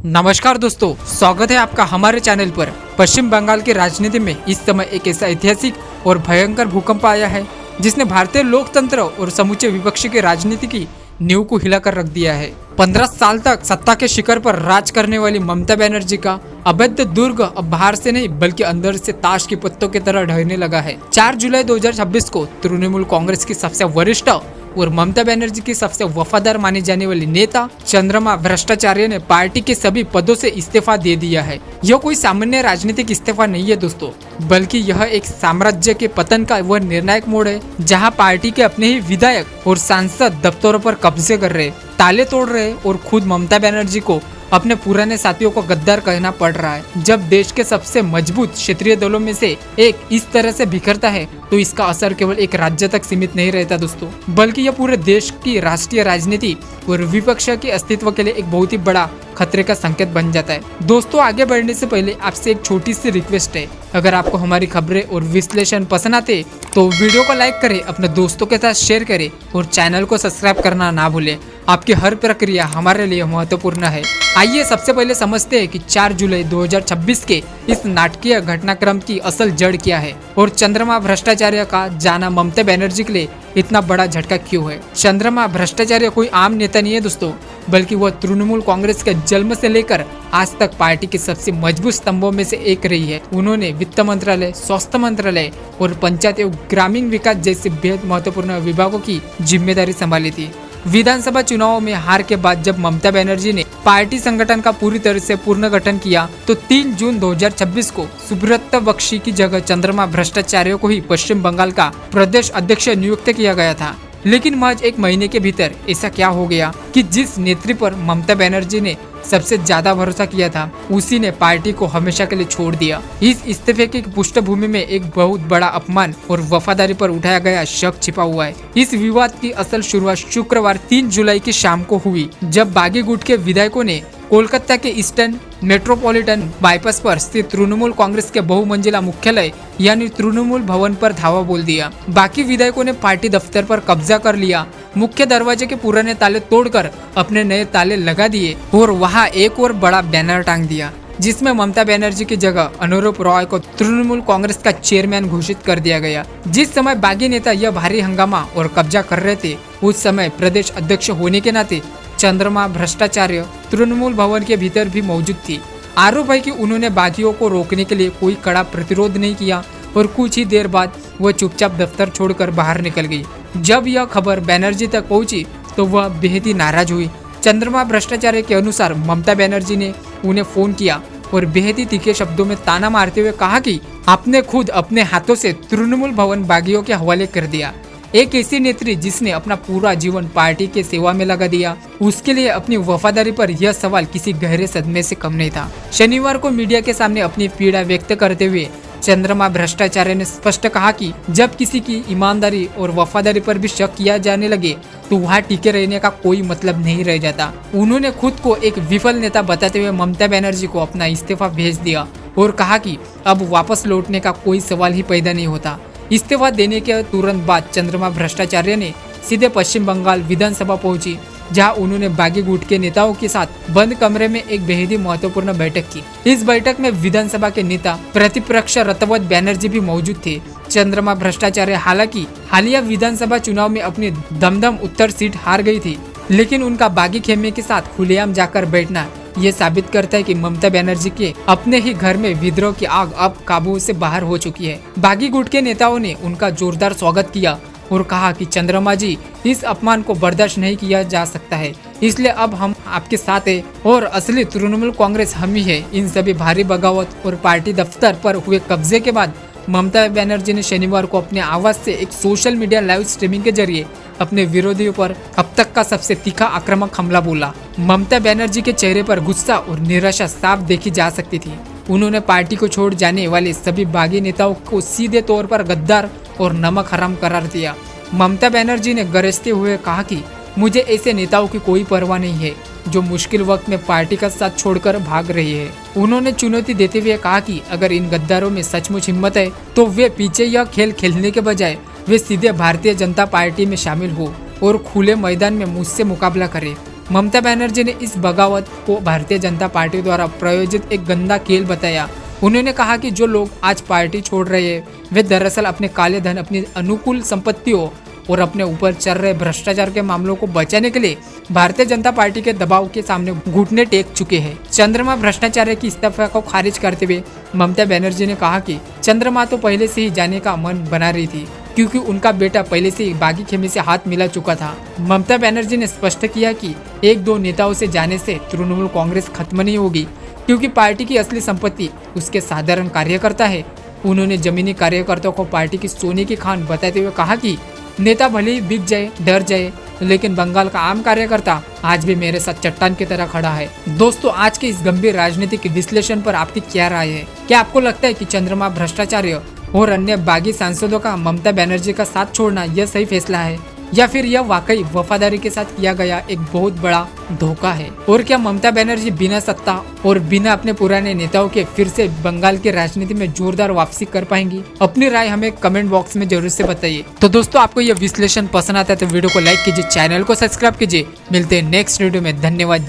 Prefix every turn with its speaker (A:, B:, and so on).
A: नमस्कार दोस्तों, स्वागत है आपका हमारे चैनल पर। पश्चिम बंगाल की राजनीति में इस समय एक ऐसा ऐतिहासिक और भयंकर भूकंप आया है जिसने भारतीय लोकतंत्र और समूचे विपक्ष की राजनीति की नींव को हिलाकर रख दिया है। 15 साल तक सत्ता के शिखर पर राज करने वाली ममता बनर्जी का अवैध दुर्ग अब बाहर से नहीं बल्कि अंदर से ताश के पत्तों की तरह ढहने लगा है। 4 जुलाई 2026 को तृणमूल कांग्रेस की सबसे वरिष्ठ और ममता बनर्जी की सबसे वफादार मानी जाने वाली नेता चंद्रमा भ्रष्टाचार्य ने पार्टी के सभी पदों से इस्तीफा दे दिया है। यह कोई सामान्य राजनीतिक इस्तीफा नहीं है दोस्तों, बल्कि यह एक साम्राज्य के पतन का वह निर्णायक मोड़ है जहां पार्टी के अपने ही विधायक और सांसद दफ्तरों पर कब्जे कर रहे, ताले तोड़ रहे और खुद ममता बनर्जी को अपने पुराने साथियों को गद्दार कहना पड़ रहा है। जब देश के सबसे मजबूत क्षेत्रीय दलों में से एक इस तरह से बिखरता है तो इसका असर केवल एक राज्य तक सीमित नहीं रहता दोस्तों, बल्कि यह पूरे देश की राष्ट्रीय राजनीति और विपक्ष के अस्तित्व के लिए एक बहुत ही बड़ा खतरे का संकेत बन जाता है। दोस्तों, आगे बढ़ने से पहले आपसे एक छोटी सी रिक्वेस्ट है, अगर आपको हमारी खबरें और विश्लेषण पसंद आते तो वीडियो को लाइक करें, अपने दोस्तों के साथ शेयर करें और चैनल को सब्सक्राइब करना ना भूलें। आपकी हर प्रक्रिया हमारे लिए महत्वपूर्ण है। आइए सबसे पहले समझते हैं कि 4 जुलाई 2026 के इस नाटकीय घटनाक्रम की असल जड़ क्या है और चंद्रमा भ्रष्टाचार्य का जाना ममता बनर्जी के लिए इतना बड़ा झटका क्यों है। चंद्रमा भ्रष्टाचार्य कोई आम नेता नहीं है दोस्तों, बल्कि वह तृणमूल कांग्रेस के जन्म से लेकर आज तक पार्टी के सबसे मजबूत स्तंभों में से एक रही है। उन्होंने वित्त मंत्रालय, स्वास्थ्य मंत्रालय और पंचायत एवं ग्रामीण विकास जैसे बेहद महत्वपूर्ण विभागों की जिम्मेदारी संभाली थी। विधानसभा चुनावों में हार के बाद जब ममता बनर्जी ने पार्टी संगठन का पूरी तरह से पुनर्गठन किया तो 3 जून 2026 को सुब्रत बख्शी की जगह चंद्रमा भ्रष्टाचार्य को ही पश्चिम बंगाल का प्रदेश अध्यक्ष नियुक्त किया गया था। लेकिन महज एक महीने के भीतर ऐसा क्या हो गया कि जिस नेत्री पर ममता बनर्जी ने सबसे ज्यादा भरोसा किया था उसी ने पार्टी को हमेशा के लिए छोड़ दिया। इस इस्तीफे की पृष्ठभूमि में एक बहुत बड़ा अपमान और वफादारी पर उठाया गया शक छिपा हुआ है। इस विवाद की असल शुरुआत शुक्रवार 3 जुलाई की शाम को हुई, जब बागी गुट के विधायकों ने कोलकाता के ईस्टर्न मेट्रोपॉलिटन बाईपास पर स्थित तृणमूल कांग्रेस के बहुमंजिला मुख्यालय यानी तृणमूल भवन पर धावा बोल दिया। बाकी विधायकों ने पार्टी दफ्तर पर कब्जा कर लिया, मुख्य दरवाजे के पुराने ताले तोड़कर अपने नए ताले लगा दिए और वहां एक और बड़ा बैनर टांग दिया जिसमें ममता बनर्जी की जगह अनुरूप रॉय को तृणमूल कांग्रेस का चेयरमैन घोषित कर दिया गया। जिस समय बागी नेता यह भारी हंगामा और कब्जा कर रहे थे उस समय प्रदेश अध्यक्ष होने के नाते चंद्रमा भ्रष्टाचार्य तृणमूल भवन के भीतर भी मौजूद थी। आरोप है कि उन्होंने बागियों को रोकने के लिए कोई कड़ा प्रतिरोध नहीं किया और कुछ ही देर बाद वह चुपचाप दफ्तर छोड़कर बाहर निकल गई। जब यह खबर बनर्जी तक पहुंची तो वह बेहद ही नाराज हुई। चंद्रमा भ्रष्टाचार्य के अनुसार ममता बनर्जी ने उन्हें फोन किया और बेहद ही तीखे शब्दों में ताना मारते हुए कहा कि आपने खुद अपने हाथों से तृणमूल भवन बागियों के हवाले कर दिया। एक ऐसी नेत्री जिसने अपना पूरा जीवन पार्टी के सेवा में लगा दिया, उसके लिए अपनी वफादारी पर यह सवाल किसी गहरे सदमे से कम नहीं था। शनिवार को मीडिया के सामने अपनी पीड़ा व्यक्त करते हुए चंद्रमा भ्रष्टाचार्य ने स्पष्ट कहा कि जब किसी की ईमानदारी और वफादारी पर भी शक किया जाने लगे तो वहाँ टिके रहने का कोई मतलब नहीं रह जाता। उन्होंने खुद को एक विफल नेता बताते हुए ममता बनर्जी को अपना इस्तीफा भेज दिया और कहा कि अब वापस लौटने का कोई सवाल ही पैदा नहीं होता। इस्तीफा देने के तुरंत बाद चंद्रमा भ्रष्टाचार्य ने सीधे पश्चिम बंगाल विधानसभा पहुंची, जहां उन्होंने बागी गुट के नेताओं के साथ बंद कमरे में एक बेहद ही महत्वपूर्ण बैठक की। इस बैठक में विधानसभा के नेता प्रतिपक्ष रतवत बनर्जी भी मौजूद थे। चंद्रमा भ्रष्टाचार्य हालांकि हालिया विधानसभा चुनाव में अपनी दमदम उत्तर सीट हार गई थी, लेकिन उनका बागी खेमे के साथ खुलेआम जाकर बैठना ये साबित करता है कि ममता बनर्जी के अपने ही घर में विद्रोह की आग अब काबू से बाहर हो चुकी है। बागी गुट के नेताओं ने उनका जोरदार स्वागत किया और कहा कि चंद्रमा जी, इस अपमान को बर्दाश्त नहीं किया जा सकता है, इसलिए अब हम आपके साथ हैं और असली तृणमूल कांग्रेस हम ही है। इन सभी भारी बगावत और पार्टी दफ्तर पर हुए कब्जे के बाद ममता बनर्जी ने शनिवार को अपने आवाज से एक सोशल मीडिया लाइव स्ट्रीमिंग के जरिए अपने विरोधियों पर अब तक का सबसे तीखा आक्रामक हमला बोला। ममता बनर्जी के चेहरे पर गुस्सा और निराशा साफ देखी जा सकती थी। उन्होंने पार्टी को छोड़ जाने वाले सभी बागी नेताओं को सीधे तौर पर गद्दार और नमक हराम करार दिया। ममता बनर्जी ने गरजते हुए कहा कि मुझे ऐसे नेताओं की कोई परवाह नहीं है जो मुश्किल वक्त में पार्टी का साथ छोड़कर भाग रही है। उन्होंने चुनौती देते हुए कहा कि अगर इन गद्दारों में सचमुच हिम्मत है तो वे पीछे यह खेल खेलने के बजाय वे सीधे भारतीय जनता पार्टी में शामिल हो और खुले मैदान में मुझसे मुकाबला करे। ममता बनर्जी ने इस बगावत को भारतीय जनता पार्टी द्वारा प्रायोजित एक गंदा खेल बताया। उन्होंने कहा कि जो लोग आज पार्टी छोड़ रहे हैं वे दरअसल अपने काले धन, अपनी अनुकूल संपत्तियों और अपने ऊपर चल रहे भ्रष्टाचार के मामलों को बचाने के लिए भारतीय जनता पार्टी के दबाव के सामने घुटने टेक चुके हैं। चंद्रमा भ्रष्टाचार्य की इस्तीफा को खारिज करते हुए ममता बनर्जी ने कहा कि चंद्रमा तो पहले से ही जाने का मन बना रही थी, क्योंकि उनका बेटा पहले से ही बागी खेमे से हाथ मिला चुका था। ममता बनर्जी ने स्पष्ट किया कि एक दो नेताओं से जाने से तृणमूल कांग्रेस खत्म नहीं होगी, क्योंकि पार्टी की असली संपत्ति उसके साधारण कार्यकर्ता है। उन्होंने जमीनी कार्यकर्ताओं को पार्टी की सोने की खान बताते हुए कहा कि नेता भले ही बिक जाए, डर जाए, लेकिन बंगाल का आम कार्यकर्ता आज भी मेरे साथ चट्टान की तरह खड़ा है। दोस्तों, आज के इस गंभीर राजनीतिक विश्लेषण पर आपकी क्या राय है? क्या आपको लगता है कि चंद्रमा भ्रष्टाचार्य और अन्य बागी सांसदों का ममता बनर्जी का साथ छोड़ना यह सही फैसला है, या फिर यह वाकई वफादारी के साथ किया गया एक बहुत बड़ा धोखा है? और क्या ममता बनर्जी बिना सत्ता और बिना अपने पुराने नेताओं के फिर से बंगाल की राजनीति में जोरदार वापसी कर पाएंगी? अपनी राय हमें कमेंट बॉक्स में जरूर से बताइए। तो दोस्तों, आपको यह विश्लेषण पसंद आता है तो वीडियो को लाइक कीजिए, चैनल को सब्सक्राइब कीजिए। मिलते हैं नेक्स्ट वीडियो में। धन्यवाद।